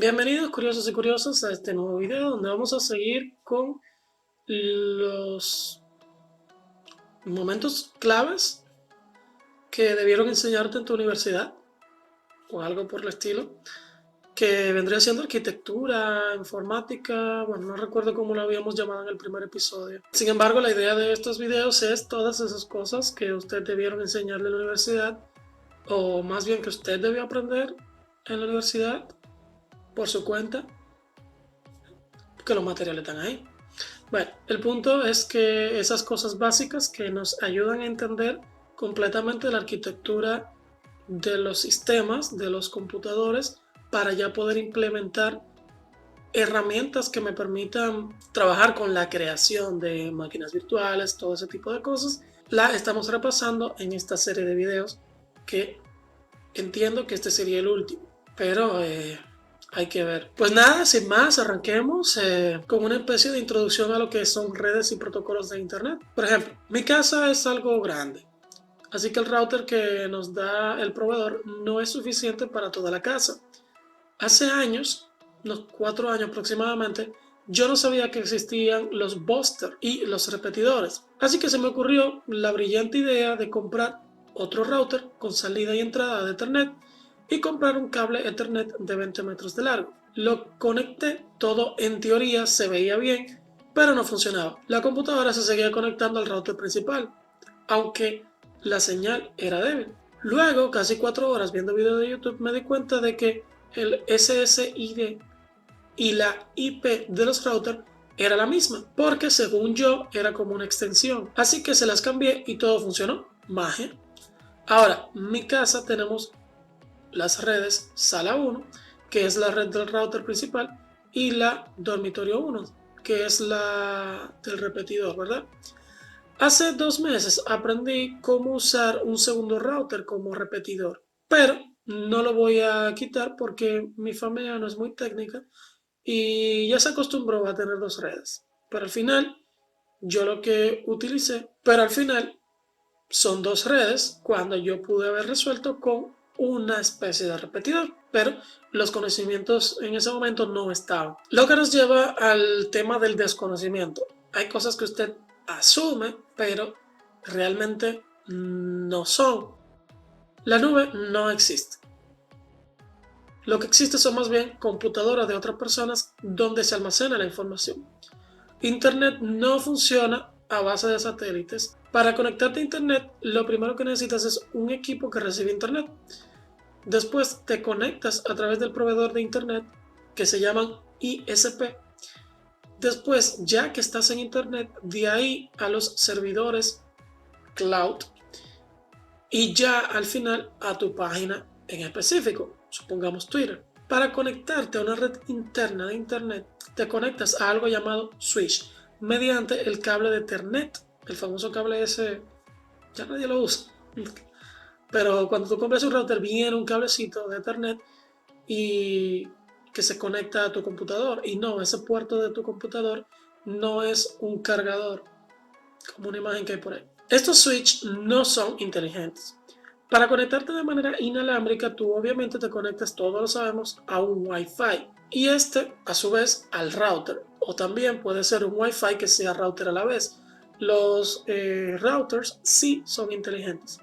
Bienvenidos curiosos y curiosas a este nuevo video donde vamos a seguir con los momentos claves que debieron enseñarte en tu universidad o algo por el estilo, que vendría siendo arquitectura, informática, bueno, no recuerdo cómo lo habíamos llamado en el primer episodio. Sin embargo, la idea de estos videos es todas esas cosas que usted debieron enseñarle en la universidad, o más bien que usted debió aprender en la universidad por su cuenta, que los materiales están ahí. Bueno, el punto es que esas cosas básicas que nos ayudan a entender completamente la arquitectura de los sistemas, de los computadores, para ya poder implementar herramientas que me permitan trabajar con la creación de máquinas virtuales, todo ese tipo de cosas, la estamos repasando en esta serie de videos que entiendo que este sería el último, pero hay que ver. Pues nada, sin más, arranquemos con una especie de introducción a lo que son redes y protocolos de Internet. Por ejemplo, mi casa es algo grande, así que el router que nos da el proveedor no es suficiente para toda la casa. Hace años, unos 4 años aproximadamente, yo no sabía que existían los booster y los repetidores, así que se me ocurrió la brillante idea de comprar otro router con salida y entrada de Ethernet y comprar un cable Ethernet de 20 metros de largo. Lo conecté, todo en teoría se veía bien, pero no funcionaba. La computadora se seguía conectando al router principal, aunque la señal era débil. Luego, casi 4 horas viendo videos de YouTube, me di cuenta de que el SSID y la IP de los routers era la misma, porque según yo era como una extensión. Así que se las cambié y todo funcionó. Magia. Ahora, en mi casa tenemos las redes sala 1, que es la red del router principal, y la dormitorio 1, que es la del repetidor, ¿verdad? Hace 2 meses aprendí cómo usar un segundo router como repetidor, pero no lo voy a quitar porque mi familia no es muy técnica y ya se acostumbró a tener dos redes. Pero al final, yo lo que utilicé, pero al final son dos redes cuando yo pude haber resuelto con una especie de repetidor, pero los conocimientos en ese momento no estaban. Lo que nos lleva al tema del desconocimiento. Hay cosas que usted asume, pero realmente no son. La nube no existe. Lo que existe son más bien computadoras de otras personas donde se almacena la información. Internet no funciona a base de satélites. Para conectarte a Internet, lo primero que necesitas es un equipo que recibe Internet. Después te conectas a través del proveedor de Internet que se llaman ISP. Después, ya que estás en Internet, de ahí a los servidores cloud y ya al final a tu página en específico, supongamos Twitter. Para conectarte a una red interna de Internet, te conectas a algo llamado switch mediante el cable de Ethernet, el famoso cable ese, ya nadie lo usa. Pero cuando tú compras un router viene un cablecito de Ethernet y que se conecta a tu computador. Y no, ese puerto de tu computador no es un cargador, como una imagen que hay por ahí. Estos switches no son inteligentes. Para conectarte de manera inalámbrica, tú obviamente te conectas, todos lo sabemos, a un Wi-Fi. Y este, a su vez, al router. O también puede ser un Wi-Fi que sea router a la vez. Los routers sí son inteligentes,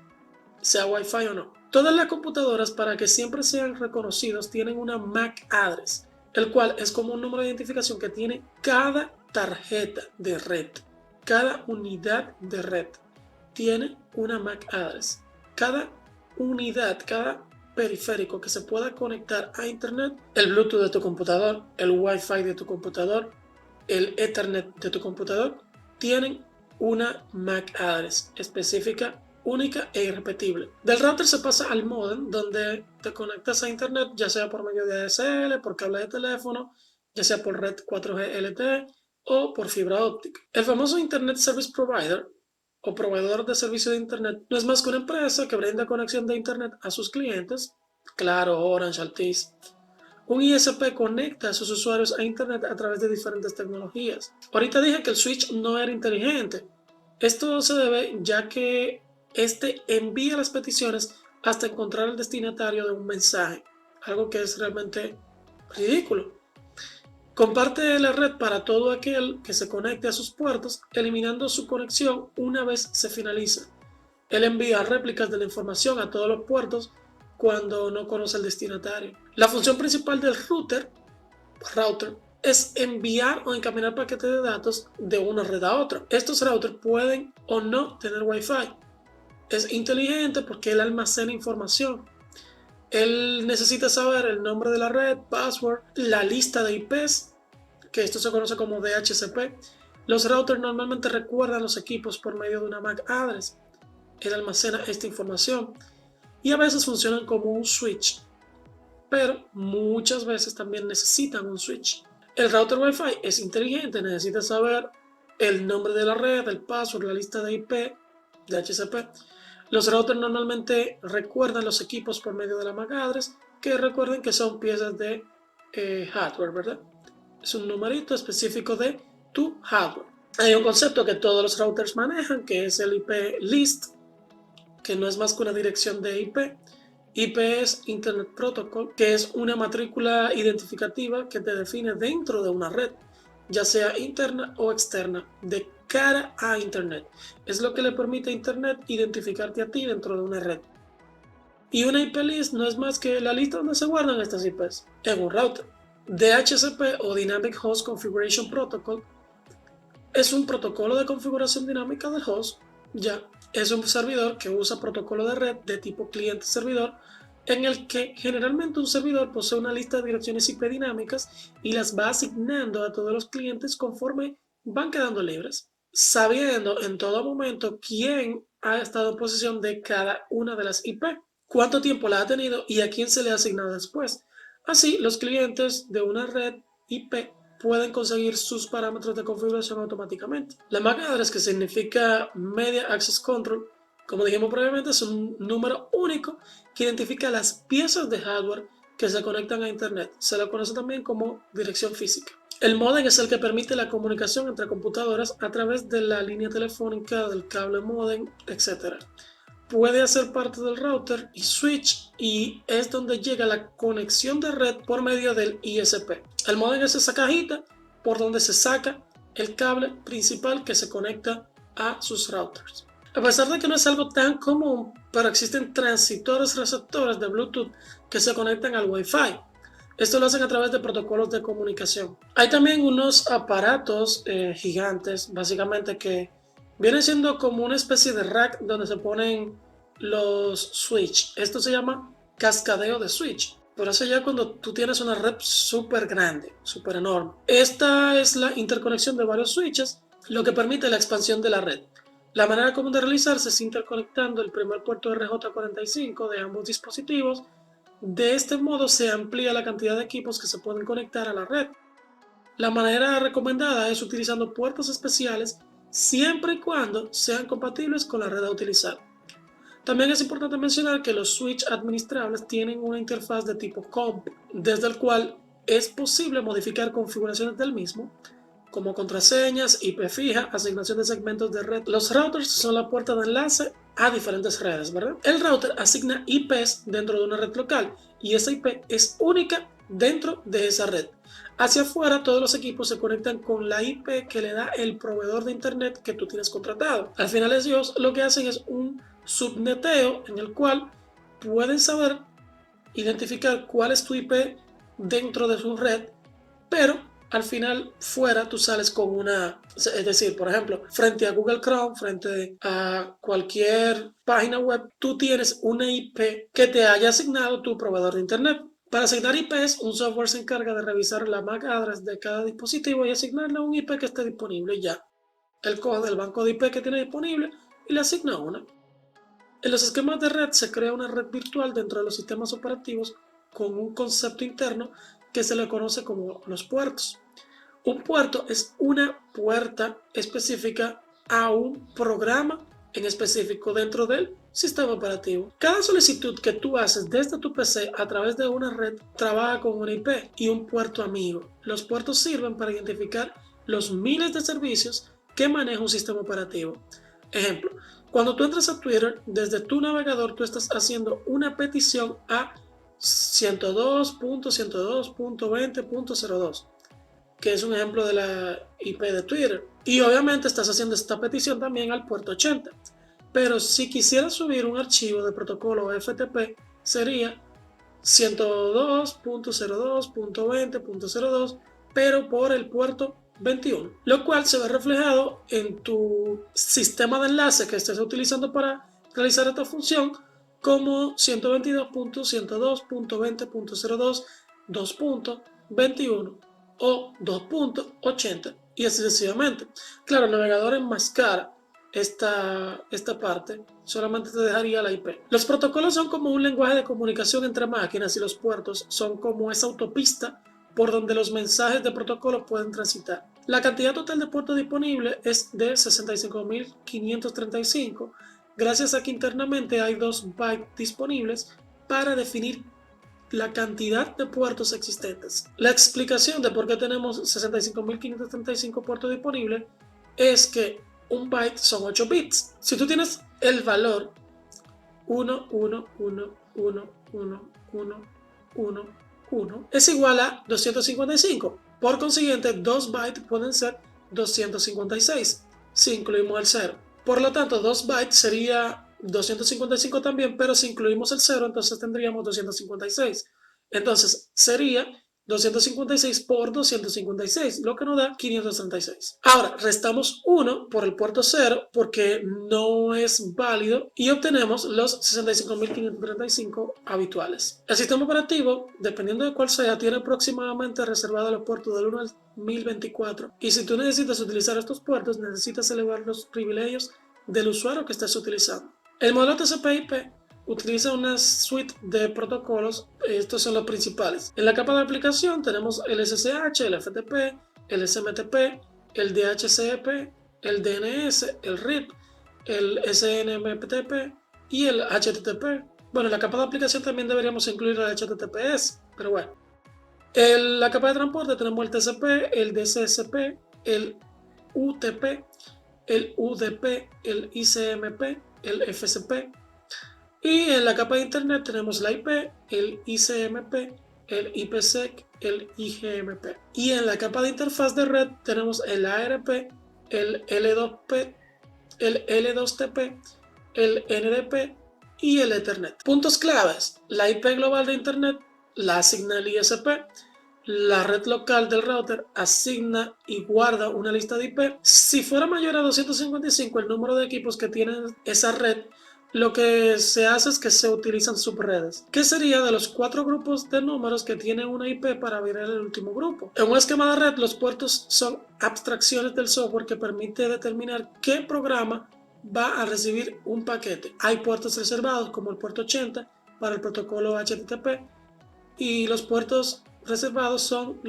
sea Wi-Fi o no. Todas las computadoras, para que siempre sean reconocidos, tienen una MAC address, el cual es como un número de identificación que tiene cada tarjeta de red. Cada unidad de red tiene una MAC address. Cada unidad, cada periférico que se pueda conectar a Internet, el Bluetooth de tu computador, el Wi-Fi de tu computador, el Ethernet de tu computador, tienen una MAC address específica, única e irrepetible. Del router se pasa al modem, donde te conectas a Internet, ya sea por medio de ADSL, por cable de teléfono, ya sea por red 4G LTE o por fibra óptica. El famoso Internet Service Provider o proveedor de servicio de Internet no es más que una empresa que brinda conexión de Internet a sus clientes, Claro, Orange, Altice. Un ISP conecta a sus usuarios a Internet a través de diferentes tecnologías. Ahorita dije que el switch no era inteligente. Esto se debe ya que este envía las peticiones hasta encontrar el destinatario de un mensaje, algo que es realmente Ridículo. Comparte la red para todo aquel que se conecte a sus puertos, eliminando su conexión una vez se finaliza. Él envía réplicas de la información a todos los puertos cuando no conoce el destinatario. La función principal del router es enviar o encaminar paquetes de datos de una red a otra. Estos routers pueden o no tener Wi-Fi. Es inteligente porque él almacena información. Él necesita saber el nombre de la red, password, la lista de IPs, que esto se conoce como DHCP. Los routers normalmente recuerdan los equipos por medio de una MAC address. Él almacena esta información y a veces funcionan como un switch, pero muchas veces también necesitan un switch. El router Wi-Fi es inteligente, necesita saber el nombre de la red, el password, la lista de IP, DHCP. Los routers normalmente recuerdan los equipos por medio de la MAC address, que recuerden que son piezas de hardware, ¿verdad? Es un numerito específico de tu hardware. Hay un concepto que todos los routers manejan, que es el IP list, que no es más que una dirección de IP. IP es Internet Protocol, que es una matrícula identificativa que te define dentro de una red, ya sea interna o externa, de cara a Internet. Es lo que le permite a Internet identificarte a ti dentro de una red. Y una IP list no es más que la lista donde se guardan estas IPs en un router. DHCP o Dynamic Host Configuration Protocol es un protocolo de configuración dinámica del host. Ya es un servidor que usa protocolo de red de tipo cliente-servidor, en el que generalmente un servidor posee una lista de direcciones IP dinámicas y las va asignando a todos los clientes conforme van quedando libres, sabiendo en todo momento quién ha estado en posesión de cada una de las IP, cuánto tiempo la ha tenido y a quién se le ha asignado después. Así, los clientes de una red IP pueden conseguir sus parámetros de configuración automáticamente. La MAC address, que significa Media Access Control, como dijimos previamente, es un número único que identifica las piezas de hardware que se conectan a Internet. Se lo conoce también como dirección física. El módem es el que permite la comunicación entre computadoras a través de la línea telefónica, del cable módem, etc. Puede hacer parte del router y switch, y es donde llega la conexión de red por medio del ISP. El módem es esa cajita por donde se saca el cable principal que se conecta a sus routers. A pesar de que no es algo tan común, pero existen transitores receptores de Bluetooth que se conectan al Wi-Fi. Esto lo hacen a través de protocolos de comunicación. Hay también unos aparatos gigantes, básicamente, que vienen siendo como una especie de rack donde se ponen los switch. Esto se llama cascadeo de switch. Por eso ya cuando tú tienes una red súper grande, súper enorme. Esta es la interconexión de varios switches, lo que permite la expansión de la red. La manera común de realizarse es interconectando el primer puerto RJ45 de ambos dispositivos. De este modo se amplía la cantidad de equipos que se pueden conectar a la red. La manera recomendada es utilizando puertos especiales siempre y cuando sean compatibles con la red a utilizar. También es importante mencionar que los switch administrables tienen una interfaz de tipo COMP, desde el cual es posible modificar configuraciones del mismo, como contraseñas, IP fija, asignación de segmentos de red. Los routers son la puerta de enlace a diferentes redes, ¿verdad? El router asigna IPs dentro de una red local y esa IP es única dentro de esa red. Hacia afuera, todos los equipos se conectan con la IP que le da el proveedor de internet que tú tienes contratado. Al final, ellos lo que hacen es un subneteo en el cual pueden saber identificar cuál es tu IP dentro de su red, pero al final fuera tú sales con una, es decir, por ejemplo, frente a Google Chrome, frente a cualquier página web, tú tienes una IP que te haya asignado tu proveedor de internet. Para asignar IPs, un software se encarga de revisar la MAC address de cada dispositivo y asignarle un IP que esté disponible ya. Él coge del banco de IP que tiene disponible y le asigna una. En los esquemas de red se crea una red virtual dentro de los sistemas operativos con un concepto interno que se le conoce como los puertos. Un puerto es una puerta específica a un programa en específico dentro del sistema operativo. Cada solicitud que tú haces desde tu PC a través de una red trabaja con una IP y un puerto amigo. Los puertos sirven para identificar los miles de servicios que maneja un sistema operativo. Ejemplo, cuando tú entras a Twitter, desde tu navegador tú estás haciendo una petición a 102.102.20.02, que es un ejemplo de la IP de Twitter. Y obviamente estás haciendo esta petición también al puerto 80. Pero si quisieras subir un archivo de protocolo FTP, sería 102.02.20.02, pero por el puerto 21, lo cual se ve reflejado en tu sistema de enlace que estés utilizando para realizar esta función como 122.102.20.02, 2.21 o 2.80 y así sucesivamente. Claro, el navegador enmascara esta parte, solamente te dejaría la IP. Los protocolos son como un lenguaje de comunicación entre máquinas y los puertos son como esa autopista por donde los mensajes de protocolo pueden transitar. La cantidad total de puertos disponibles es de 65.535, gracias a que internamente hay 2 bytes disponibles para definir la cantidad de puertos existentes. La explicación de por qué tenemos 65.535 puertos disponibles es que un byte son 8 bits. Si tú tienes el valor 1, 1, 1, 1, 1, 1, 1, 1, es igual a 255. Por consiguiente, 2 bytes pueden ser 256 si incluimos el 0. Por lo tanto, 2 bytes sería 255 también, pero si incluimos el 0, entonces tendríamos 256. Entonces sería 256 por 256, lo que nos da 536. Ahora, restamos 1 por el puerto 0 porque no es válido y obtenemos los 65.535 habituales. El sistema operativo, dependiendo de cuál sea, tiene aproximadamente reservado los puertos del 1 al 1024 y si tú necesitas utilizar estos puertos, necesitas elevar los privilegios del usuario que estés utilizando. El modelo TCP/IP utiliza una suite de protocolos, estos son los principales. En la capa de aplicación tenemos el SSH, el FTP, el SMTP, el DHCP, el DNS, el RIP, el SNMTP y el HTTP. Bueno, en la capa de aplicación también deberíamos incluir el HTTPS, pero bueno. En la capa de transporte tenemos el TCP, el DCSP, el UTP, el UDP, el ICMP, el FCP. Y en la capa de internet tenemos la IP, el ICMP, el IPsec, el IGMP. Y en la capa de interfaz de red tenemos el ARP, el L2P, el L2TP, el NDP y el Ethernet. Puntos claves: la IP global de internet la asigna el ISP. La red local del router asigna y guarda una lista de IP. Si fuera mayor a 255 el número de equipos que tienen esa red, lo que se hace es que se utilizan subredes, que sería de los 4 grupos de números que tienen una IP para abrir el último grupo. En un esquema de red, los puertos son abstracciones del software que permite determinar qué programa va a recibir un paquete. Hay puertos reservados como el puerto 80 para el protocolo HTTP y los puertos reservados son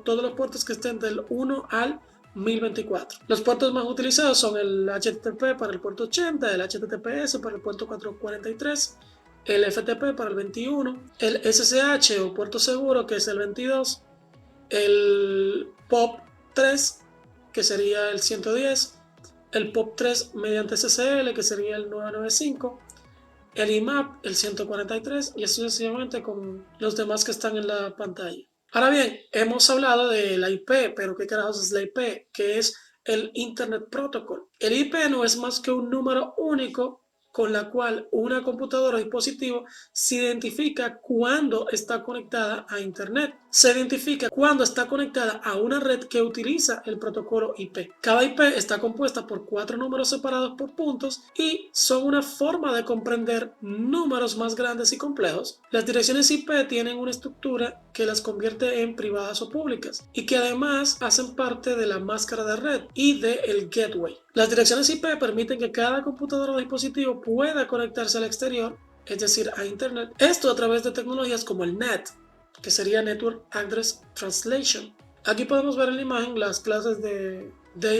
todos los puertos que estén del 1 al 1024. Los puertos más utilizados son el HTTP para el puerto 80, el HTTPS para el puerto 443, el FTP para el 21, el SSH o puerto seguro que es el 22, el POP3 que sería el 110, el POP3 mediante SSL que sería el 995, el IMAP, el 143 y así sucesivamente con los demás que están en la pantalla. Ahora bien, hemos hablado de la IP, pero ¿qué carajos es la IP? ¿Qué es el Internet Protocol? El IP no es más que un número único con la cual una computadora o dispositivo se identifica cuando está conectada a Internet. Se identifica cuando está conectada a una red que utiliza el protocolo IP. Cada IP está compuesta por 4 números separados por puntos y son una forma de comprender números más grandes y complejos. Las direcciones IP tienen una estructura que las convierte en privadas o públicas y que además hacen parte de la máscara de red y del gateway. Las direcciones IP permiten que cada computadora o dispositivo pueda conectarse al exterior, es decir, a Internet. Esto a través de tecnologías como el NAT, que sería Network Address Translation. Aquí podemos ver en la imagen las clases de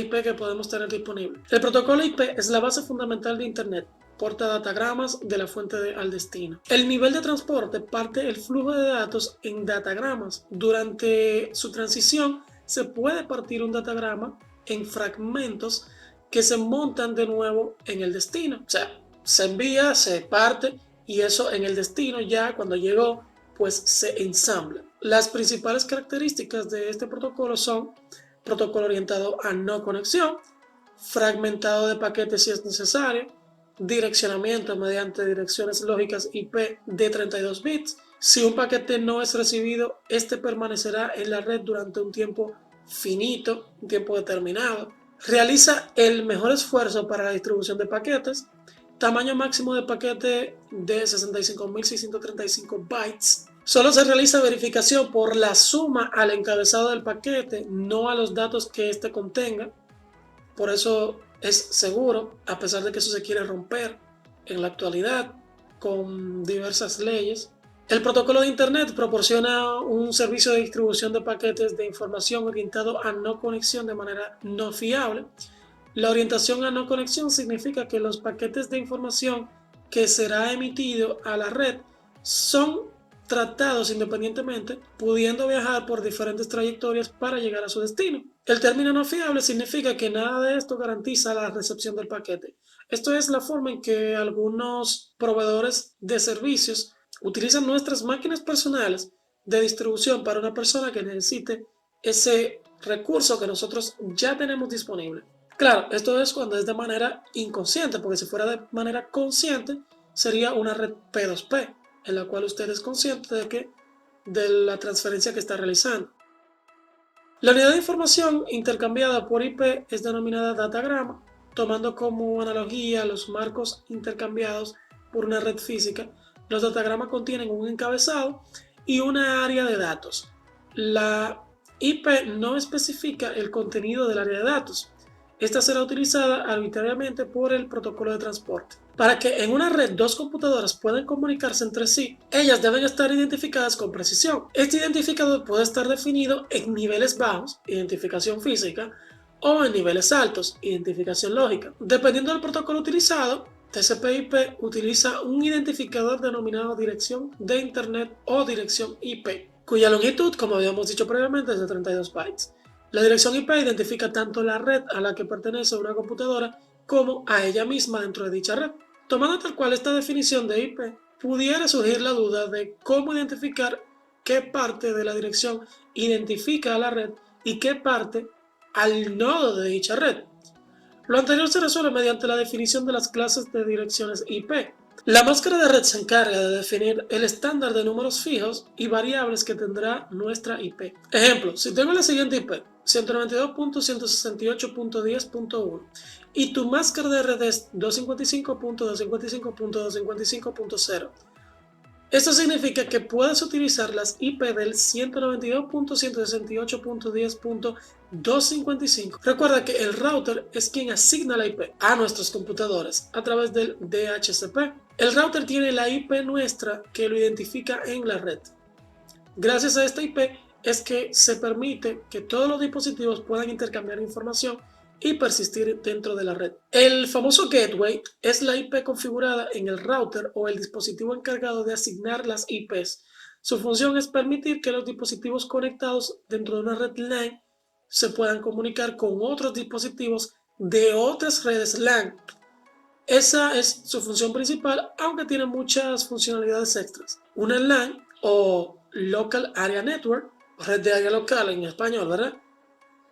IP que podemos tener disponibles. El protocolo IP es la base fundamental de Internet. Porta datagramas de la fuente al destino. El nivel de transporte parte el flujo de datos en datagramas. Durante su transición se puede partir un datagrama en fragmentos que se montan de nuevo en el destino. O sea, se envía, se parte y eso en el destino ya cuando llegó pues se ensamblan. Las principales características de este protocolo son protocolo orientado a no conexión, fragmentado de paquetes si es necesario, direccionamiento mediante direcciones lógicas IP de 32 bits. Si un paquete no es recibido, este permanecerá en la red durante un tiempo finito, un tiempo determinado. Realiza el mejor esfuerzo para la distribución de paquetes. Tamaño máximo de paquete de 65.635 bytes. Solo se realiza verificación por la suma al encabezado del paquete, no a los datos que éste contenga. Por eso es seguro, a pesar de que eso se quiere romper en la actualidad con diversas leyes. El protocolo de Internet proporciona un servicio de distribución de paquetes de información orientado a no conexión de manera no fiable. La orientación a no conexión significa que los paquetes de información que será emitido a la red son tratados independientemente, pudiendo viajar por diferentes trayectorias para llegar a su destino. El término no fiable significa que nada de esto garantiza la recepción del paquete. Esto es la forma en que algunos proveedores de servicios utilizan nuestras máquinas personales de distribución para una persona que necesite ese recurso que nosotros ya tenemos disponible. Claro, esto es cuando es de manera inconsciente, porque si fuera de manera consciente sería una red P2P, en la cual usted es consciente de la transferencia que está realizando. La unidad de información intercambiada por IP es denominada datagrama, tomando como analogía los marcos intercambiados por una red física. Los datagramas contienen un encabezado y una área de datos. La IP no especifica el contenido del área de datos. Esta será utilizada arbitrariamente por el protocolo de transporte. Para que en una red dos computadoras puedan comunicarse entre sí, ellas deben estar identificadas con precisión. Este identificador puede estar definido en niveles bajos, identificación física, o en niveles altos, identificación lógica. Dependiendo del protocolo utilizado, TCP/IP utiliza un identificador denominado dirección de Internet o dirección IP, cuya longitud, como habíamos dicho previamente, es de 32 bytes. La dirección IP identifica tanto la red a la que pertenece una computadora como a ella misma dentro de dicha red. Tomando tal cual esta definición de IP, pudiera surgir la duda de cómo identificar qué parte de la dirección identifica a la red y qué parte al nodo de dicha red. Lo anterior se resuelve mediante la definición de las clases de direcciones IP. La máscara de red se encarga de definir el estándar de números fijos y variables que tendrá nuestra IP. Ejemplo, si tengo la siguiente IP, 192.168.10.1 y tu máscara de red es 255.255.255.0. Esto significa que puedes utilizar las IP del 192.168.10.255. Recuerda que el router es quien asigna la IP a nuestros computadores a través del DHCP. El router tiene la IP nuestra que lo identifica en la red. Gracias a esta IP es que se permite que todos los dispositivos puedan intercambiar información y persistir dentro de la red. El famoso gateway es la IP configurada en el router o el dispositivo encargado de asignar las IPs. Su función es permitir que los dispositivos conectados dentro de una red LAN se puedan comunicar con otros dispositivos de otras redes LAN. Esa es su función principal, aunque tiene muchas funcionalidades extras. Una LAN o Local Area Network, red de área local en español, ¿verdad?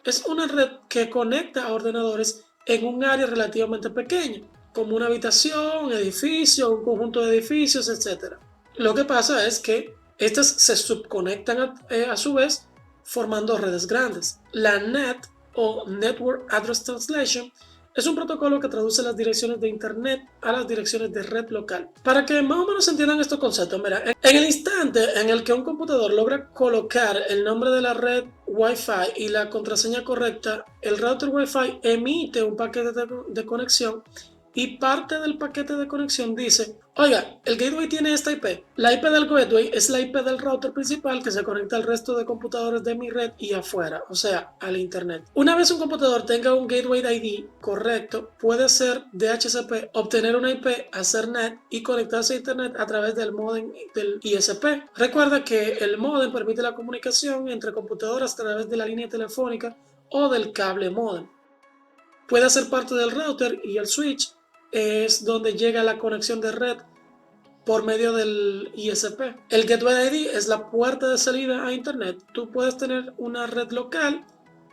Es una red que conecta a ordenadores en un área relativamente pequeña, como una habitación, un edificio, un conjunto de edificios, etc. Lo que pasa es que estas se subconectan a su vez formando redes grandes. La NAT o Network Address Translation es un protocolo que traduce las direcciones de Internet a las direcciones de red local. Para que más o menos entiendan estos conceptos, mira, en el instante en el que un computador logra colocar el nombre de la red Wi-Fi y la contraseña correcta, el router Wi-Fi emite un paquete de conexión y parte del paquete de conexión dice: oiga, el gateway tiene esta IP. La IP del gateway es la IP del router principal que se conecta al resto de computadores de mi red y afuera, o sea, al internet. Una vez un computador tenga un gateway ID correcto, puede hacer DHCP, obtener una IP, hacer NAT y conectarse a internet a través del modem del ISP. Recuerda que el modem permite la comunicación entre computadoras a través de la línea telefónica o del cable modem. Puede ser parte del router y el switch es donde llega la conexión de red por medio del ISP. El Gateway ID es la puerta de salida a Internet. Tú puedes tener una red local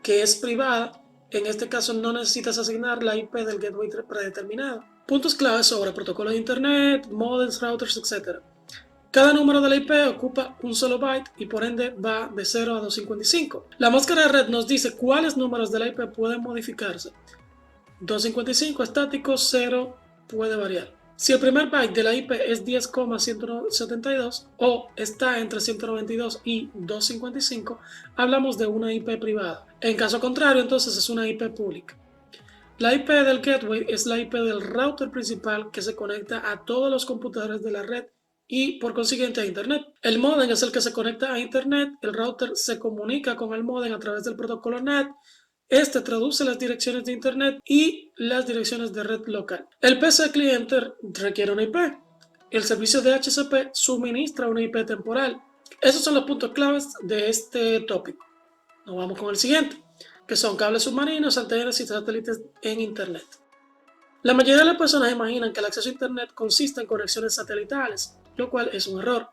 que es privada. En este caso no necesitas asignar la IP del gateway predeterminado. Puntos claves sobre protocolos de Internet, modems, routers, etc. Cada número de la IP ocupa un solo byte y por ende va de 0 a 255. La máscara de red nos dice cuáles números de la IP pueden modificarse. 255 estático, 0 puede variar. Si el primer byte de la IP es 10,172 o está entre 192 y 255, hablamos de una IP privada. En caso contrario, entonces es una IP pública. La IP del gateway es la IP del router principal que se conecta a todos los computadores de la red y por consiguiente a Internet. El modem es el que se conecta a Internet. El router se comunica con el modem a través del protocolo NAT. Este traduce las direcciones de Internet y las direcciones de red local. El PC cliente requiere una IP. El servicio de DHCP suministra una IP temporal. Esos son los puntos claves de este tópico. Nos vamos con el siguiente, que son cables submarinos, antenas y satélites en Internet. La mayoría de las personas imaginan que el acceso a Internet consiste en conexiones satelitales, lo cual es un error,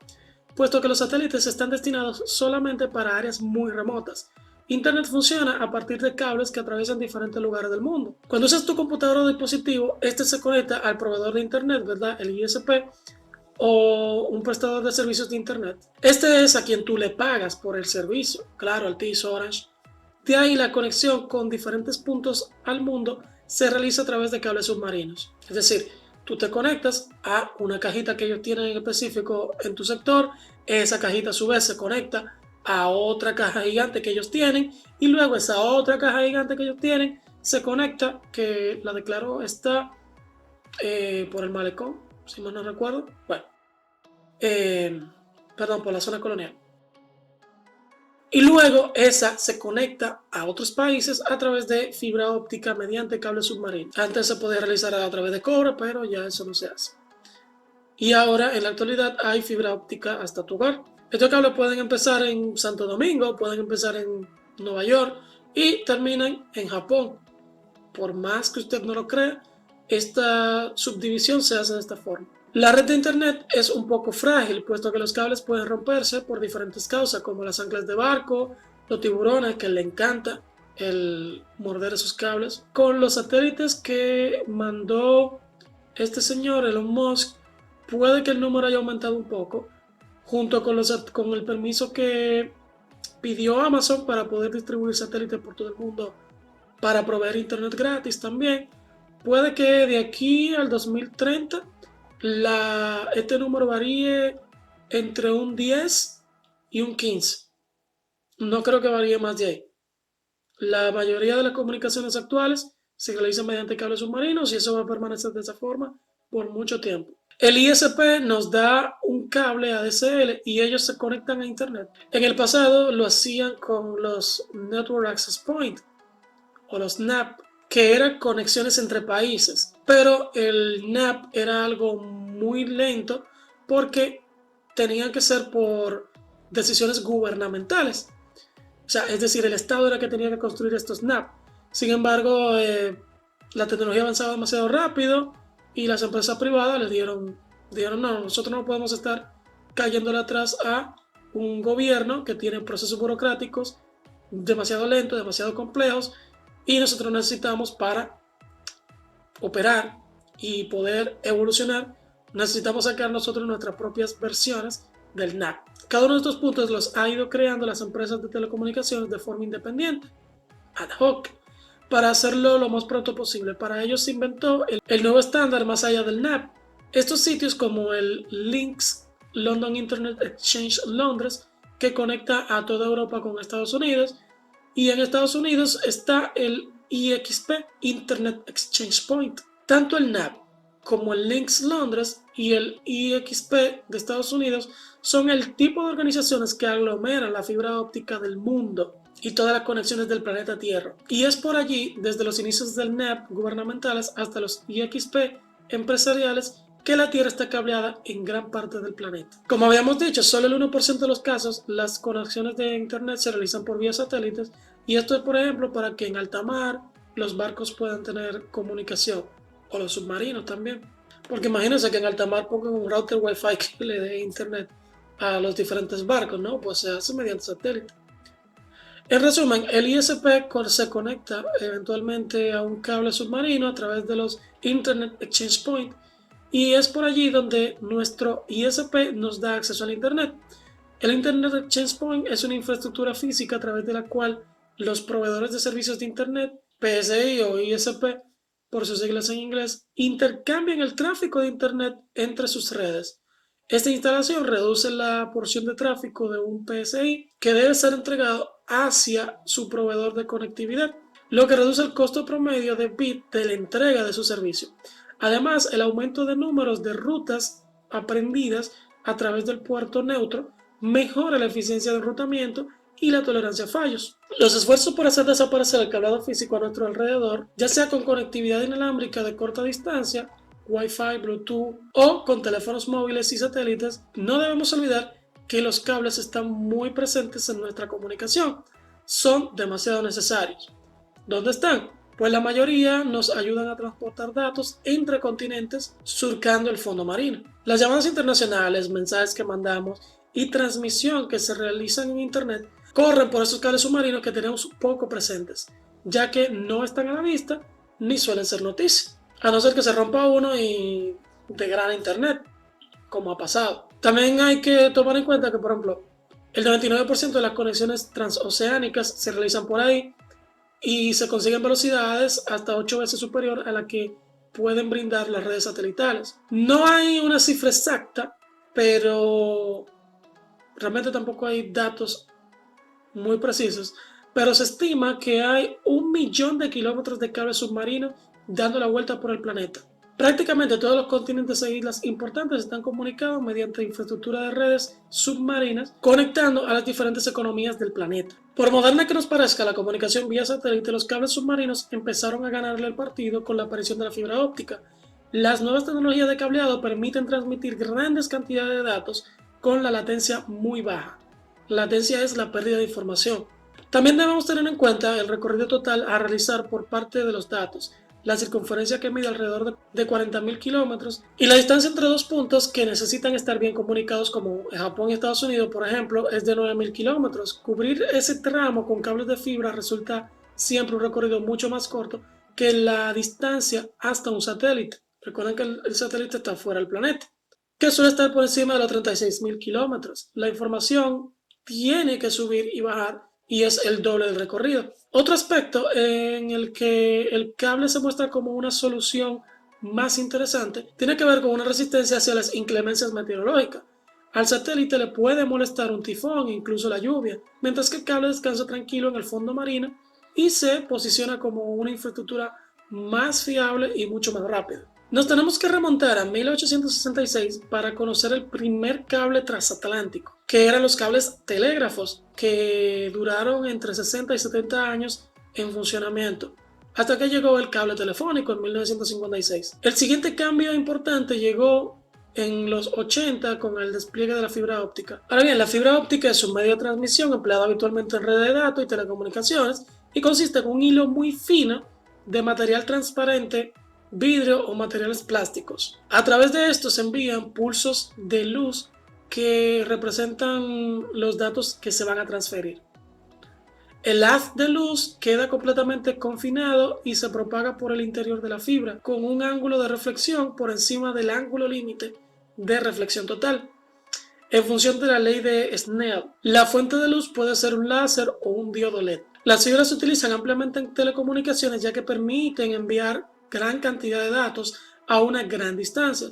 puesto que los satélites están destinados solamente para áreas muy remotas. Internet funciona a partir de cables que atraviesan diferentes lugares del mundo. Cuando usas tu computador o dispositivo, este se conecta al proveedor de Internet, ¿verdad? El ISP o un prestador de servicios de Internet. Este es a quien tú le pagas por el servicio, claro, Altice, Orange. De ahí la conexión con diferentes puntos al mundo se realiza a través de cables submarinos. Es decir, tú te conectas a una cajita que ellos tienen en específico en tu sector, esa cajita a su vez se conecta a otra caja gigante que ellos tienen y luego esa otra caja gigante que ellos tienen se conecta, que la declaró está por el malecón, si mal no recuerdo, bueno, perdón, por la zona colonial. Y luego esa se conecta a otros países a través de fibra óptica mediante cable submarino. Antes se podía realizar a través de cobre, pero ya eso no se hace. Y ahora en la actualidad hay fibra óptica hasta tu hogar. Estos cables pueden empezar en Santo Domingo, pueden empezar en Nueva York y terminan en Japón. Por más que usted no lo crea, esta subdivisión se hace de esta forma. La red de Internet es un poco frágil, puesto que los cables pueden romperse por diferentes causas, como las anclas de barco, los tiburones, que le encanta el morder esos cables. Con los satélites que mandó este señor Elon Musk, puede que el número haya aumentado un poco, junto con el permiso que pidió Amazon para poder distribuir satélites por todo el mundo para proveer internet gratis también. Puede que de aquí al 2030 este número varíe entre un 10 y un 15. No creo que varíe más de ahí. La mayoría de las comunicaciones actuales se realizan mediante cables submarinos y eso va a permanecer de esa forma por mucho tiempo. El ISP nos da un cable ADSL y ellos se conectan a Internet. En el pasado lo hacían con los Network Access Point o los NAP, que eran conexiones entre países, pero el NAP era algo muy lento porque tenían que ser por decisiones gubernamentales. O sea, es decir, el Estado era el que tenía que construir estos NAP. Sin embargo, la tecnología avanzaba demasiado rápido y las empresas privadas les dijeron no, nosotros no podemos estar cayéndole atrás a un gobierno que tiene procesos burocráticos demasiado lentos, demasiado complejos, y nosotros necesitamos, para operar y poder evolucionar, necesitamos sacar nosotros nuestras propias versiones del NAP. Cada uno de estos puntos los ha ido creando las empresas de telecomunicaciones de forma independiente, ad hoc, para hacerlo lo más pronto posible. Para ello se inventó el nuevo estándar más allá del NAP. Estos sitios como el Links London Internet Exchange Londres, que conecta a toda Europa con Estados Unidos, y en Estados Unidos está el IXP, Internet Exchange Point. Tanto el NAP como el Links Londres y el IXP de Estados Unidos son el tipo de organizaciones que aglomeran la fibra óptica del mundo y todas las conexiones del planeta Tierra. Y es por allí, desde los inicios del NAP gubernamentales hasta los IXP empresariales, que la Tierra está cableada en gran parte del planeta. Como habíamos dicho, solo el 1% de los casos las conexiones de Internet se realizan por vía satélites, y esto es, por ejemplo, para que en alta mar los barcos puedan tener comunicación, o los submarinos también. Porque imagínense que en alta mar pongan un router Wi-Fi que le dé internet a los diferentes barcos, ¿no? Pues se hace mediante satélite. En resumen, el ISP se conecta eventualmente a un cable submarino a través de los Internet Exchange Point y es por allí donde nuestro ISP nos da acceso al Internet. El Internet Exchange Point es una infraestructura física a través de la cual los proveedores de servicios de Internet, PSI o ISP, por sus siglas en inglés, intercambian el tráfico de Internet entre sus redes. Esta instalación reduce la porción de tráfico de un PSI que debe ser entregado hacia su proveedor de conectividad, lo que reduce el costo promedio de bit de la entrega de su servicio. Además, el aumento de números de rutas aprendidas a través del puerto neutro mejora la eficiencia de enrutamiento y la tolerancia a fallos. Los esfuerzos por hacer desaparecer el cableado físico a nuestro alrededor, ya sea con conectividad inalámbrica de corta distancia, Wi-Fi, Bluetooth o con teléfonos móviles y satélites, no debemos olvidar que los cables están muy presentes en nuestra comunicación. Son demasiado necesarios. ¿Dónde están? Pues la mayoría nos ayudan a transportar datos entre continentes surcando el fondo marino. Las llamadas internacionales, mensajes que mandamos y transmisión que se realizan en Internet corren por esos cables submarinos que tenemos poco presentes, ya que no están a la vista ni suelen ser noticias, a no ser que se rompa uno y de gran Internet, como ha pasado. También hay que tomar en cuenta que, por ejemplo, el 99% de las conexiones transoceánicas se realizan por ahí y se consiguen velocidades hasta 8 veces superior a la que pueden brindar las redes satelitales. No hay una cifra exacta, pero realmente tampoco hay datos muy precisos, pero se estima que hay 1 millón de kilómetros de cables submarinos dando la vuelta por el planeta. Prácticamente todos los continentes e islas importantes están comunicados mediante infraestructura de redes submarinas, conectando a las diferentes economías del planeta. Por moderna que nos parezca la comunicación vía satélite, los cables submarinos empezaron a ganarle el partido con la aparición de la fibra óptica. Las nuevas tecnologías de cableado permiten transmitir grandes cantidades de datos con la latencia muy baja. Latencia es la pérdida de información. También debemos tener en cuenta el recorrido total a realizar por parte de los datos, la circunferencia que mide alrededor de 40.000 kilómetros y la distancia entre dos puntos que necesitan estar bien comunicados, como Japón y Estados Unidos, por ejemplo, es de 9.000 kilómetros. Cubrir ese tramo con cables de fibra resulta siempre un recorrido mucho más corto que la distancia hasta un satélite. Recuerden que el satélite está fuera del planeta, que suele estar por encima de los 36.000 kilómetros. La información tiene que subir y bajar y es el doble del recorrido. Otro aspecto en el que el cable se muestra como una solución más interesante tiene que ver con una resistencia hacia las inclemencias meteorológicas. Al satélite le puede molestar un tifón e incluso la lluvia, mientras que el cable descansa tranquilo en el fondo marino y se posiciona como una infraestructura más fiable y mucho más rápida. Nos tenemos que remontar a 1866 para conocer el primer cable transatlántico, que eran los cables telégrafos, que duraron entre 60 y 70 años en funcionamiento, hasta que llegó el cable telefónico en 1956. El siguiente cambio importante llegó en los 80 con el despliegue de la fibra óptica. Ahora bien, la fibra óptica es un medio de transmisión empleado habitualmente en redes de datos y telecomunicaciones y consiste en un hilo muy fino de material transparente, vidrio o materiales plásticos. A través de esto se envían pulsos de luz que representan los datos que se van a transferir. El haz de luz queda completamente confinado y se propaga por el interior de la fibra, con un ángulo de reflexión por encima del ángulo límite de reflexión total. En función de la ley de Snell, la fuente de luz puede ser un láser o un diodo LED. Las fibras se utilizan ampliamente en telecomunicaciones ya que permiten enviar gran cantidad de datos a una gran distancia,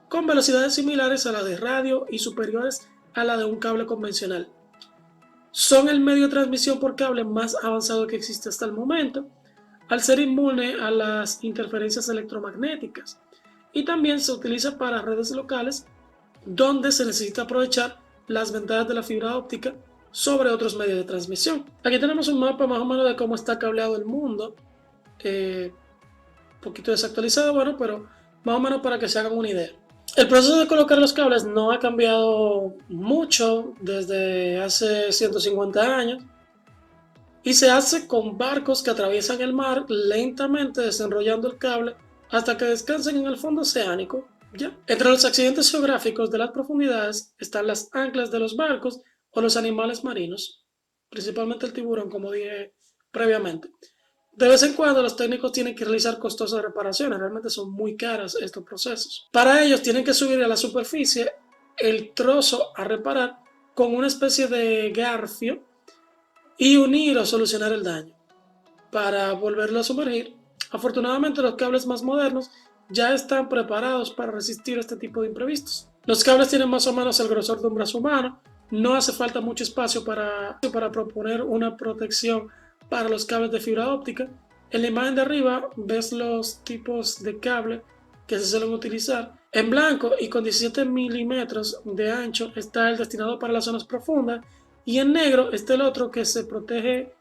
con velocidades similares a la de radio y superiores a la de un cable convencional. Son el medio de transmisión por cable más avanzado que existe hasta el momento, al ser inmune a las interferencias electromagnéticas, y también se utiliza para redes locales donde se necesita aprovechar las ventajas de la fibra óptica sobre otros medios de transmisión. Aquí tenemos un mapa más o menos de cómo está cableado el mundo, poquito desactualizado, bueno, pero más o menos para que se hagan una idea. El proceso de colocar los cables no ha cambiado mucho desde hace 150 años y se hace con barcos que atraviesan el mar lentamente desenrollando el cable hasta que descansen en el fondo oceánico, ¿Ya? Entre los accidentes geográficos de las profundidades están las anclas de los barcos o los animales marinos, principalmente el tiburón, como dije previamente. De vez en cuando los técnicos tienen que realizar costosas reparaciones, realmente son muy caras estos procesos. Para ellos tienen que subir a la superficie el trozo a reparar con una especie de garfio y unir o solucionar el daño para volverlo a sumergir. Afortunadamente los cables más modernos ya están preparados para resistir este tipo de imprevistos. Los cables tienen más o menos el grosor de un brazo humano, no hace falta mucho espacio para proponer una protección para los cables de fibra óptica. En la imagen de arriba ves los tipos de cable que se suelen utilizar. En blanco y con 17 milímetros de ancho está el destinado para las zonas profundas y en negro está el otro que se protege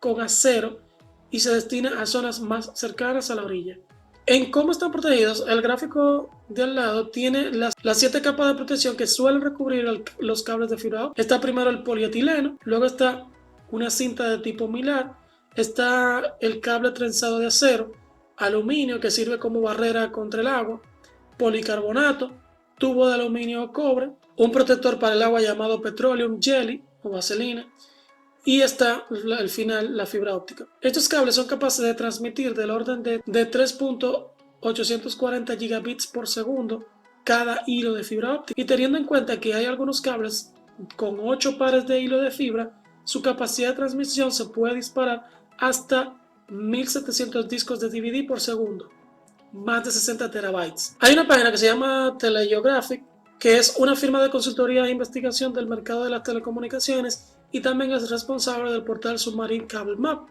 con acero y se destina a zonas más cercanas a la orilla. En cómo están protegidos, el gráfico de al lado tiene las 7 capas de protección que suelen recubrir los cables de fibra óptica. Está primero el polietileno, luego está una cinta de tipo milar, está el cable trenzado de acero, aluminio que sirve como barrera contra el agua, policarbonato, tubo de aluminio o cobre, un protector para el agua llamado petroleum jelly o vaselina, y está al final la fibra óptica. Estos cables son capaces de transmitir del orden de 3.840 gigabits por segundo cada hilo de fibra óptica. Y teniendo en cuenta que hay algunos cables con 8 pares de hilo de fibra, su capacidad de transmisión se puede disparar hasta 1700 discos de DVD por segundo, más de 60 terabytes. Hay una página que se llama Telegeographic, que es una firma de consultoría e investigación del mercado de las telecomunicaciones y también es responsable del portal Submarine Cable Map.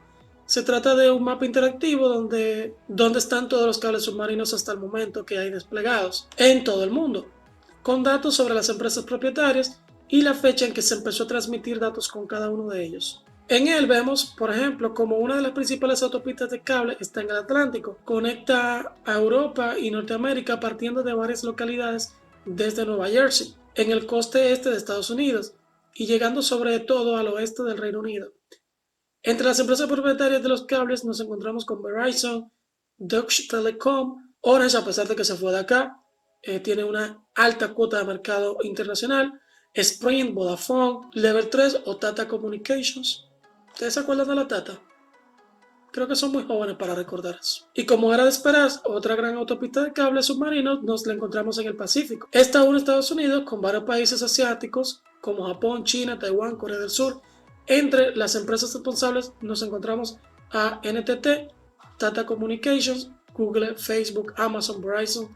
Se trata de un mapa interactivo donde están todos los cables submarinos hasta el momento que hay desplegados en todo el mundo, con datos sobre las empresas propietarias y la fecha en que se empezó a transmitir datos con cada uno de ellos. En él vemos, por ejemplo, como una de las principales autopistas de cable está en el Atlántico, conecta a Europa y Norteamérica partiendo de varias localidades desde Nueva Jersey, en el coste este de Estados Unidos, y llegando sobre todo al oeste del Reino Unido. Entre las empresas propietarias de los cables nos encontramos con Verizon, Deutsche Telekom, Orange, a pesar de que se fue de acá, tiene una alta cuota de mercado internacional, Sprint, Vodafone, Level 3 o Tata Communications. ¿Ustedes se acuerdan de la Tata? Creo que son muy jóvenes para recordar eso. Y como era de esperar, otra gran autopista de cables submarinos nos la encontramos en el Pacífico. Esta une Estados Unidos con varios países asiáticos como Japón, China, Taiwán, Corea del Sur. Entre las empresas responsables nos encontramos a NTT, Tata Communications, Google, Facebook, Amazon, Verizon,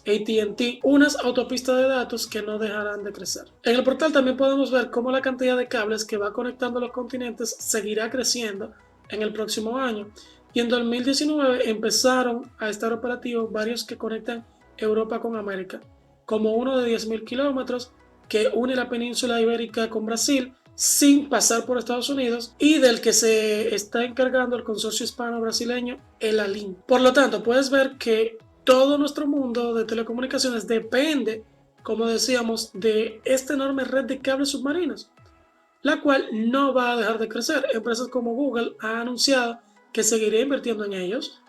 AT&T, unas autopistas de datos que no dejarán de crecer. En el portal también podemos ver cómo la cantidad de cables que va conectando los continentes seguirá creciendo en el próximo año, y en 2019 empezaron a estar operativos varios que conectan Europa con América, como uno de 10.000 kilómetros que une la península ibérica con Brasil sin pasar por Estados Unidos y del que se está encargando el consorcio hispano-brasileño, el ALIN. Por lo tanto, puedes ver que todo nuestro mundo de telecomunicaciones depende, como decíamos, de esta enorme red de cables submarinos, la cual no va a dejar de crecer. Empresas como Google han anunciado que seguirá invirtiendo en ellos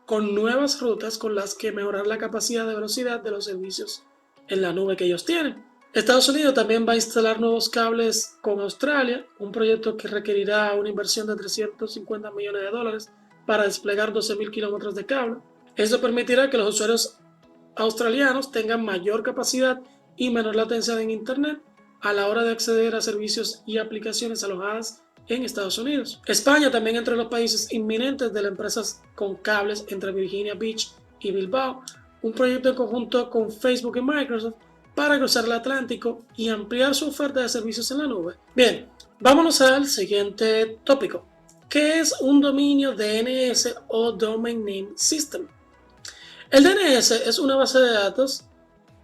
con nuevas rutas con las que mejorar la capacidad de velocidad de los servicios en la nube que ellos tienen. Estados Unidos también va a instalar nuevos cables con Australia, un proyecto que requerirá una inversión de 350 millones de dólares para desplegar 12.000 kilómetros de cable. Esto permitirá que los usuarios australianos tengan mayor capacidad y menor latencia en Internet a la hora de acceder a servicios y aplicaciones alojadas en Estados Unidos. España también entre los países inminentes de las empresas con cables entre Virginia Beach y Bilbao, un proyecto en conjunto con Facebook y Microsoft para cruzar el Atlántico y ampliar su oferta de servicios en la nube. Bien, vámonos al siguiente tópico. ¿Qué es un dominio DNS o Domain Name System? El DNS es una base de datos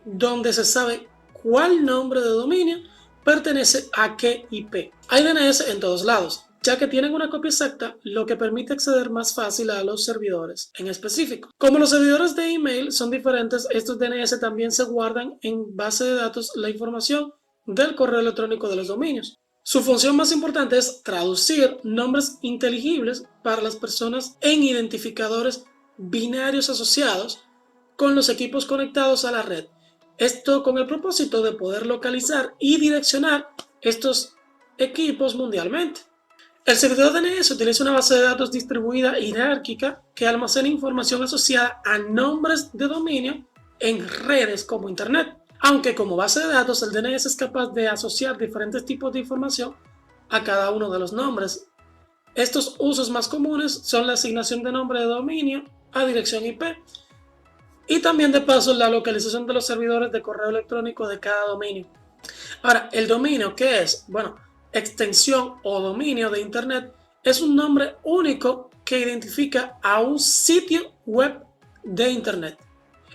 donde se sabe cuál nombre de dominio pertenece a qué IP. Hay DNS en todos lados, ya que tienen una copia exacta, lo que permite acceder más fácil a los servidores en específico. Como los servidores de email son diferentes, estos DNS también se guardan en base de datos la información del correo electrónico de los dominios. Su función más importante es traducir nombres inteligibles para las personas en identificadores binarios asociados con los equipos conectados a la red. Esto con el propósito de poder localizar y direccionar estos equipos mundialmente. El servidor DNS utiliza una base de datos distribuida e jerárquica que almacena información asociada a nombres de dominio en redes como Internet. Aunque como base de datos el DNS es capaz de asociar diferentes tipos de información a cada uno de los nombres. Estos usos más comunes son la asignación de nombre de dominio a dirección IP y también de paso la localización de los servidores de correo electrónico de cada dominio. Ahora, el dominio, ¿qué es? Bueno, extensión o dominio de Internet es un nombre único que identifica a un sitio web de Internet.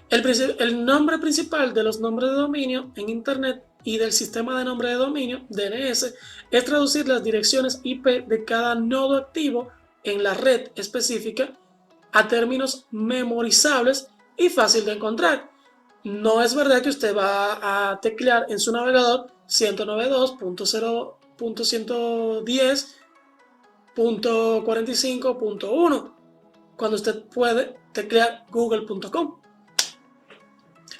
El nombre principal de los nombres de dominio en Internet y del sistema de nombre de dominio, DNS, es traducir las direcciones IP de cada nodo activo en la red específica a términos memorizables y fácil de encontrar. No es verdad que usted va a teclear en su navegador 192.0.110.45.1 cuando usted puede teclear google.com.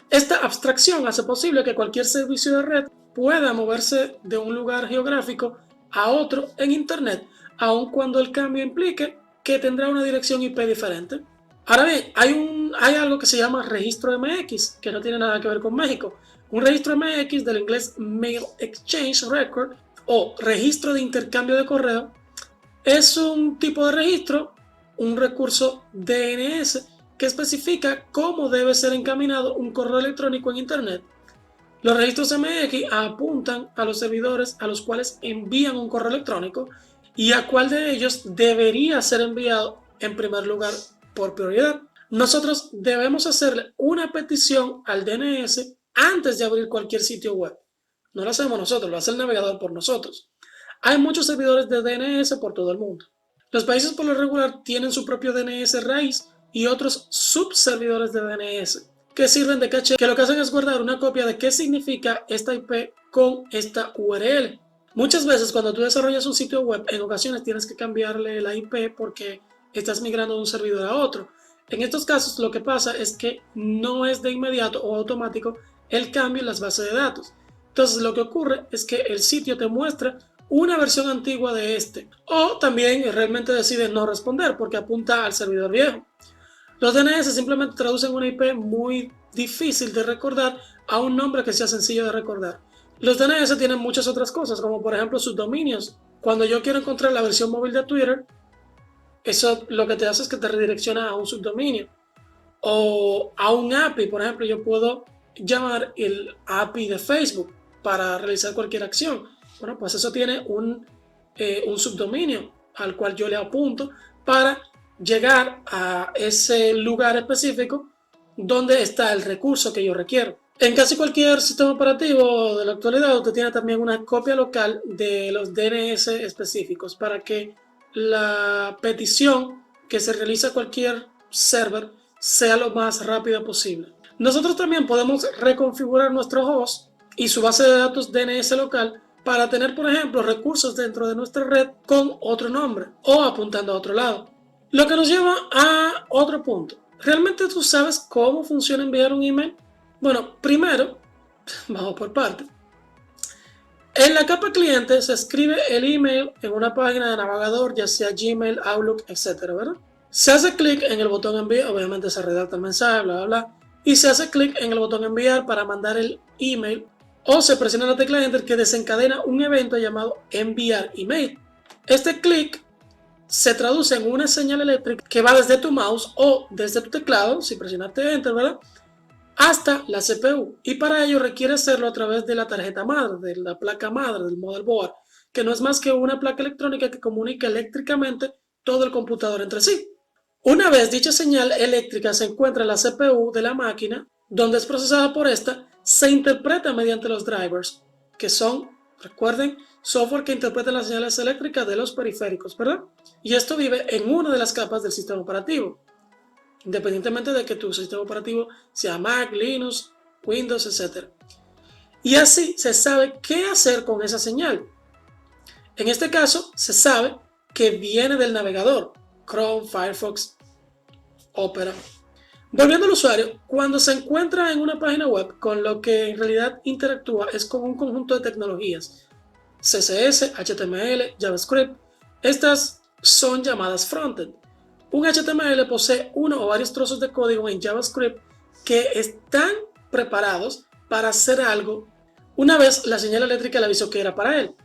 Esta abstracción hace posible que cualquier servicio de red pueda moverse de un lugar geográfico a otro en Internet, aun cuando el cambio implique que tendrá una dirección IP diferente. Ahora bien, hay algo que se llama registro MX, que no tiene nada que ver con México. Un registro MX, del inglés Mail Exchange Record, o registro de intercambio de correo, es un tipo de registro, un recurso DNS, que especifica cómo debe ser encaminado un correo electrónico en Internet. Los registros MX apuntan a los servidores a los cuales envían un correo electrónico y a cuál de ellos debería ser enviado en primer lugar por prioridad. Nosotros debemos hacerle una petición al DNS antes de abrir cualquier sitio web. No lo hacemos nosotros, lo hace el navegador por nosotros. Hay muchos servidores de DNS por todo el mundo. Los países por lo regular tienen su propio DNS raíz y otros subservidores de DNS que sirven de caché, que lo que hacen es guardar una copia de qué significa esta IP con esta URL. Muchas veces cuando tú desarrollas un sitio web, en ocasiones tienes que cambiarle la IP porque estás migrando de un servidor a otro. En estos casos lo que pasa es que no es de inmediato o automático el cambio en las bases de datos. Entonces lo que ocurre es que el sitio te muestra una versión antigua de este, o también realmente decide no responder porque apunta al servidor viejo. Los DNS simplemente traducen una IP muy difícil de recordar a un nombre que sea sencillo de recordar. Los DNS tienen muchas otras cosas, como por ejemplo subdominios. Cuando yo quiero encontrar la versión móvil de Twitter, eso lo que te hace es que te redirecciona a un subdominio. O a un API, por ejemplo, yo puedo llamar el API de Facebook para realizar cualquier acción. Bueno, pues eso tiene un subdominio al cual yo le apunto para llegar a ese lugar específico donde está el recurso que yo requiero. En casi cualquier sistema operativo de la actualidad usted tiene también una copia local de los DNS específicos para que la petición que se realiza a cualquier server sea lo más rápida posible. Nosotros también podemos reconfigurar nuestro host y su base de datos DNS local para tener, por ejemplo, recursos dentro de nuestra red con otro nombre o apuntando a otro lado. Lo que nos lleva a otro punto. ¿Realmente tú sabes cómo funciona enviar un email? Bueno, primero, vamos por partes. En la capa cliente se escribe el email en una página de navegador, ya sea Gmail, Outlook, etc., ¿verdad? Se hace clic en el botón enviar, obviamente se redacta el mensaje, bla, bla, bla, y se hace clic en el botón enviar para mandar el email, o se presiona la tecla Enter que desencadena un evento llamado enviar email. Este clic se traduce en una señal eléctrica que va desde tu mouse o desde tu teclado, si presionaste Enter, ¿verdad?, hasta la CPU, y para ello requiere hacerlo a través de la tarjeta madre, de la placa madre, del motherboard, que no es más que una placa electrónica que comunica eléctricamente todo el computador entre sí. Una vez dicha señal eléctrica se encuentra en la CPU de la máquina, donde es procesada por esta, se interpreta mediante los drivers, que son, recuerden, software que interpreta las señales eléctricas de los periféricos, ¿verdad? Y esto vive en una de las capas del sistema operativo, independientemente de que tu sistema operativo sea Mac, Linux, Windows, etc. Y así se sabe qué hacer con esa señal. En este caso, se sabe que viene del navegador, Chrome, Firefox, Opera. Volviendo al usuario, cuando se encuentra en una página web, con lo que en realidad interactúa es con un conjunto de tecnologías, CSS, HTML, JavaScript. Estas son llamadas frontend. Un HTML posee uno o varios trozos de código en JavaScript que están preparados para hacer algo una vez la señal eléctrica le avisó que era para él.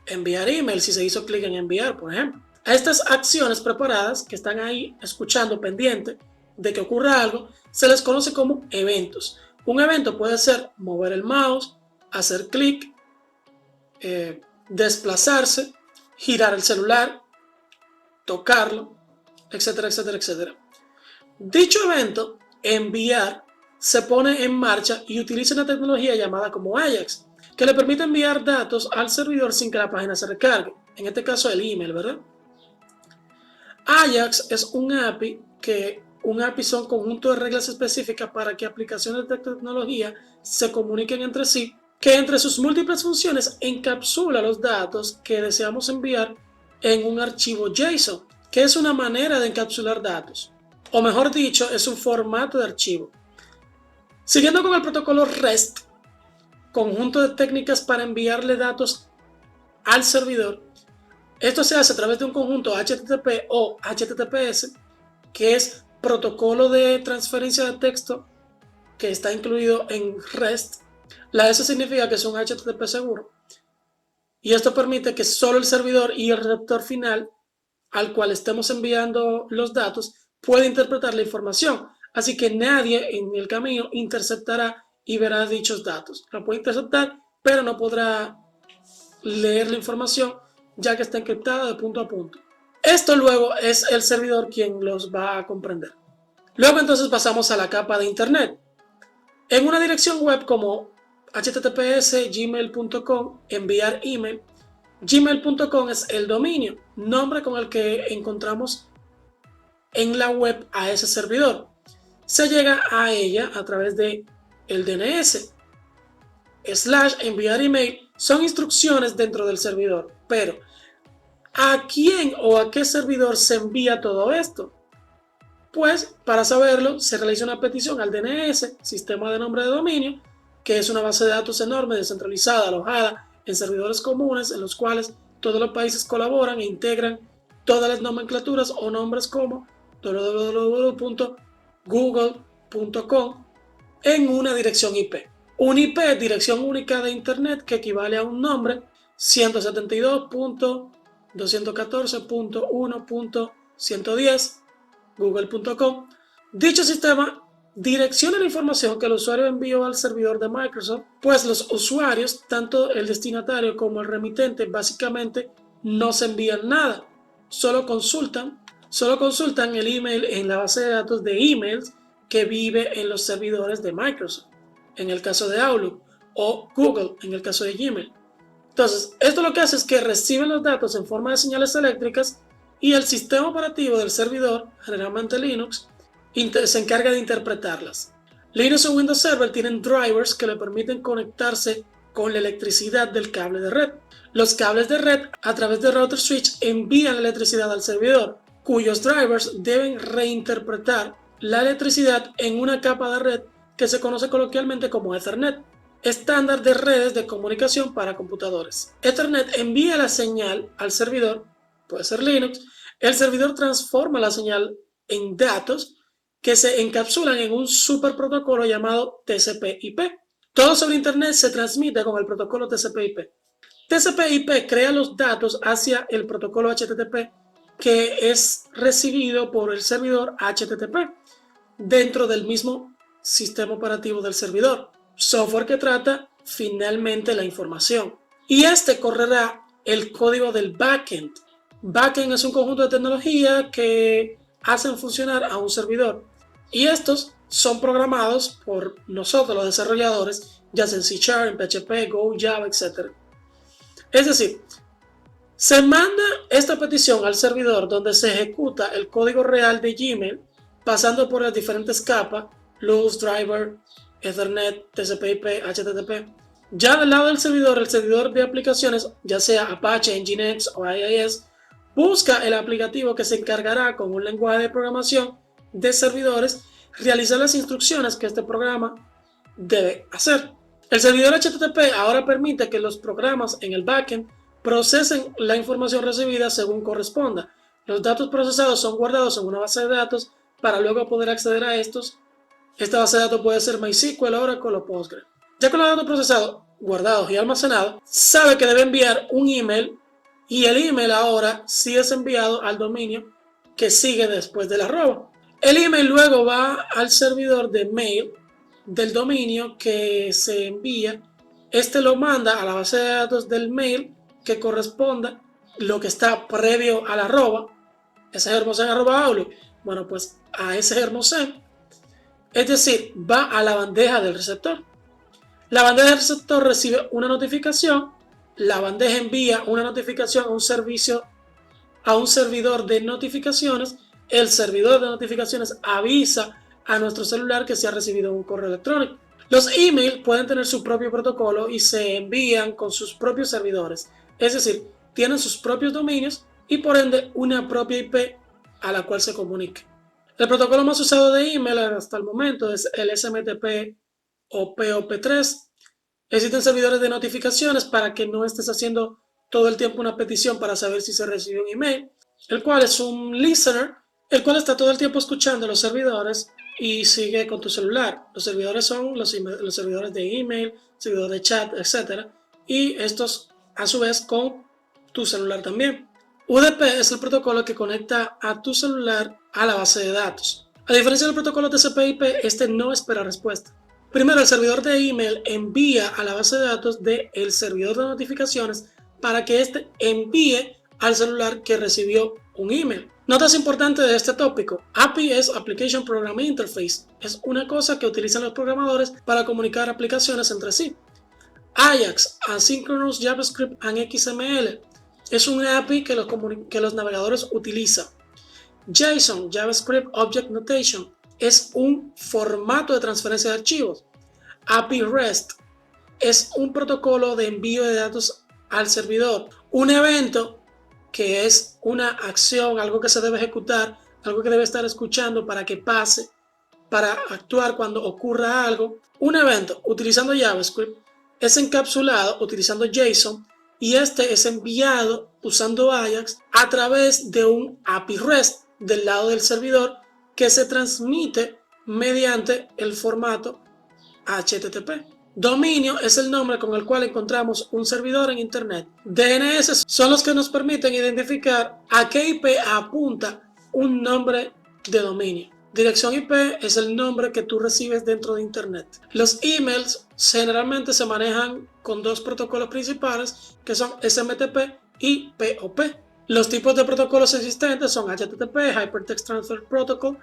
Enviar email si se hizo clic en enviar, por ejemplo. A estas acciones preparadas que están ahí escuchando pendiente de que ocurra algo, se les conoce como eventos. Un evento puede ser mover el mouse, hacer clic, desplazarse, girar el celular, tocarlo, etcétera, etcétera, etcétera. Dicho evento, enviar, se pone en marcha y utiliza una tecnología llamada como Ajax, que le permite enviar datos al servidor sin que la página se recargue. En este caso el email, ¿verdad? Ajax es un API son conjuntos de reglas específicas para que aplicaciones de tecnología se comuniquen entre sí, que entre sus múltiples funciones encapsula los datos que deseamos enviar en un archivo JSON, que es una manera de encapsular datos, o mejor dicho, es un formato de archivo. Siguiendo con el protocolo REST, conjunto de técnicas para enviarle datos al servidor, esto se hace a través de un conjunto HTTP o HTTPS, que es protocolo de transferencia de texto que está incluido en REST. La S significa que es un HTTP seguro. Y esto permite que solo el servidor y el receptor final al cual estemos enviando los datos puede interpretar la información. Así que nadie en el camino interceptará y verá dichos datos. La puede interceptar, pero no podrá leer la información ya que está encriptada de punto a punto. Esto luego es el servidor quien los va a comprender. Luego entonces pasamos a la capa de internet. En una dirección web como https gmail.com, enviar email, gmail.com es el dominio, nombre con el que encontramos en la web a ese servidor. Se llega a ella a través de el DNS. /enviar email son instrucciones dentro del servidor, pero ¿a quién o a qué servidor se envía todo esto? Pues para saberlo se realiza una petición al DNS, Sistema de Nombre de Dominio, que es una base de datos enorme, descentralizada, alojada en servidores comunes en los cuales todos los países colaboran e integran todas las nomenclaturas o nombres como www.google.com en una dirección IP. Un IP es dirección única de Internet que equivale a un nombre 172.214.1.110 google.com. Dicho sistema direcciona la información que el usuario envió al servidor de Microsoft, pues los usuarios, tanto el destinatario como el remitente, básicamente no se envían nada, solo consultan el email en la base de datos de emails que vive en los servidores de Microsoft, en el caso de Outlook, o Google, en el caso de Gmail. Entonces, esto lo que hace es que reciben los datos en forma de señales eléctricas y el sistema operativo del servidor, generalmente Linux, se encarga de interpretarlas. Linux o Windows Server tienen drivers que le permiten conectarse con la electricidad del cable de red. Los cables de red, a través de router switch, envían electricidad al servidor, cuyos drivers deben reinterpretar la electricidad en una capa de red que se conoce coloquialmente como Ethernet, estándar de redes de comunicación para computadores. Ethernet envía la señal al servidor, puede ser Linux. El servidor transforma la señal en datos que se encapsulan en un superprotocolo llamado TCP/IP. Todo sobre Internet se transmite con el protocolo TCP/IP. TCP/IP crea los datos hacia el protocolo HTTP que es recibido por el servidor HTTP dentro del mismo sistema operativo del servidor, software que trata finalmente la información. Y este correrá el código del backend. Backend es un conjunto de tecnología que hacen funcionar a un servidor. Y estos son programados por nosotros, los desarrolladores, ya sea en C#, en PHP, Go, Java, etc. Es decir, se manda esta petición al servidor donde se ejecuta el código real de Gmail, pasando por las diferentes capas, luz, driver, Ethernet, TCP/IP, HTTP. Ya del lado del servidor, el servidor de aplicaciones, ya sea Apache, Nginx o IIS, busca el aplicativo que se encargará con un lenguaje de programación de servidores realizar las instrucciones que este programa debe hacer. El servidor HTTP ahora permite que los programas en el backend procesen la información recibida según corresponda. Los datos procesados son guardados en una base de datos para luego poder acceder a estos. Esta base de datos puede ser MySQL, Oracle o Postgre. Ya con los datos procesados, guardados y almacenados, sabe que debe enviar un email y el email ahora sí es enviado al dominio que sigue después del arroba. El email luego va al servidor de mail del dominio que se envía. Este lo manda a la base de datos del mail que corresponda lo que está previo al arroba, ese hermosen@outlook. Bueno, pues a ese hermosen, es decir, va a la bandeja del receptor. La bandeja del receptor recibe una notificación, la bandeja envía una notificación a un servidor de notificaciones, el servidor de notificaciones avisa a nuestro celular que se ha recibido un correo electrónico. Los emails pueden tener su propio protocolo y se envían con sus propios servidores, es decir, tienen sus propios dominios y por ende una propia IP a la cual se comunique. El protocolo más usado de email hasta el momento es el SMTP o POP3. Existen servidores de notificaciones para que no estés haciendo todo el tiempo una petición para saber si se recibió un email, el cual es un listener, el cual está todo el tiempo escuchando los servidores y sigue con tu celular. Los servidores son los servidores de email, servidores de chat, etc. Y estos a su vez con tu celular también. UDP es el protocolo que conecta a tu celular a la base de datos. A diferencia del protocolo TCP/IP, este no espera respuesta. Primero, el servidor de email envía a la base de datos del servidor de notificaciones para que éste envíe al celular que recibió un email. Notas importantes de este tópico. API es Application Programming Interface. Es una cosa que utilizan los programadores para comunicar aplicaciones entre sí. Ajax, Asynchronous JavaScript and XML. Es un API que los navegadores utilizan. JSON, JavaScript Object Notation, es un formato de transferencia de archivos. API REST es un protocolo de envío de datos al servidor. Un evento que es una acción, algo que se debe ejecutar, algo que debe estar escuchando para que pase, para actuar cuando ocurra algo. Un evento utilizando JavaScript es encapsulado utilizando JSON y este es enviado usando Ajax a través de un API REST del lado del servidor que se transmite mediante el formato HTTP. Dominio es el nombre con el cual encontramos un servidor en Internet. DNS son los que nos permiten identificar a qué IP apunta un nombre de dominio. Dirección IP es el nombre que tú recibes dentro de Internet. Los emails generalmente se manejan con dos protocolos principales que son SMTP y POP. Los tipos de protocolos existentes son HTTP, Hypertext Transfer Protocol,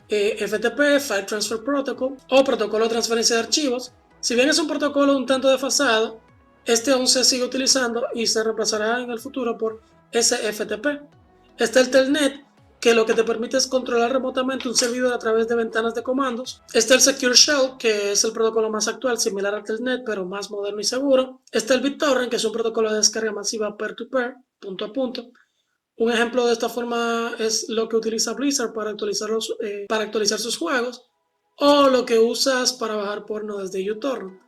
FTP, File Transfer Protocol o protocolo de transferencia de archivos. Si bien es un protocolo un tanto desfasado, este aún se sigue utilizando y se reemplazará en el futuro por SFTP. Está el Telnet, que lo que te permite es controlar remotamente un servidor a través de ventanas de comandos. Está el Secure Shell, que es el protocolo más actual, similar al Telnet, pero más moderno y seguro. Está el BitTorrent, que es un protocolo de descarga masiva peer-to-peer, punto a punto. Un ejemplo de esta forma es lo que utiliza Blizzard para actualizar sus juegos, o lo que usas para bajar porno desde uTorrent.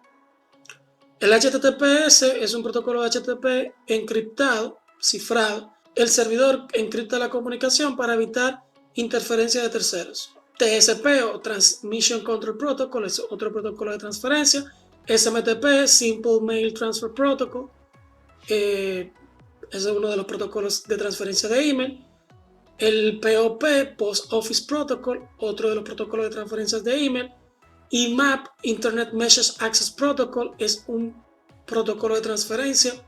El HTTPS es un protocolo de HTTP encriptado, cifrado. El servidor encripta la comunicación para evitar interferencia de terceros. TSP o Transmission Control Protocol es otro protocolo de transferencia. SMTP, Simple Mail Transfer Protocol, es uno de los protocolos de transferencia de email. El POP, Post Office Protocol, otro de los protocolos de transferencias de email. Y MAP, Internet Message Access Protocol, es un protocolo de transferencia.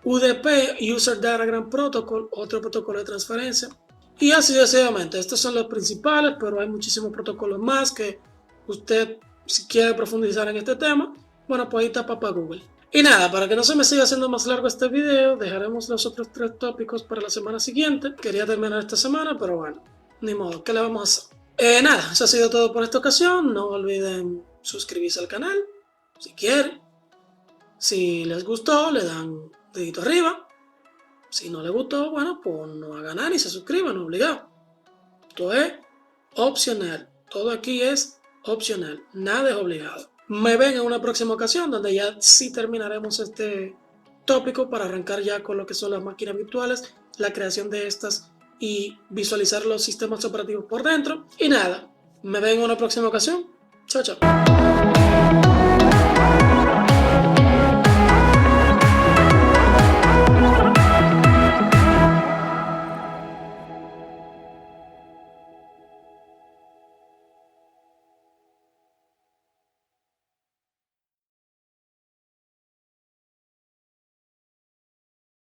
UDP, User Datagram Protocol, otro protocolo de transferencia. Y así sucesivamente. Estos son los principales, pero hay muchísimos protocolos más que usted, si quiere profundizar en este tema, bueno, pues ahí está para Google. Y nada, para que no se me siga haciendo más largo este video, dejaremos los otros 3 tópicos para la semana siguiente. Quería terminar esta semana, pero bueno, ni modo, ¿qué le vamos a hacer? Nada, eso ha sido todo por esta ocasión. No olviden suscribirse al canal, si quieren. Si les gustó, le dan dedito arriba. Si no les gustó, bueno, pues no hagan nada ni se suscriban, no obligado. Esto es opcional. Todo aquí es opcional, nada es obligado. Me ven en una próxima ocasión donde ya sí terminaremos este tópico para arrancar ya con lo que son las máquinas virtuales, la creación de estas y visualizar los sistemas operativos por dentro. Y nada, me ven en una próxima ocasión. Chao, chao.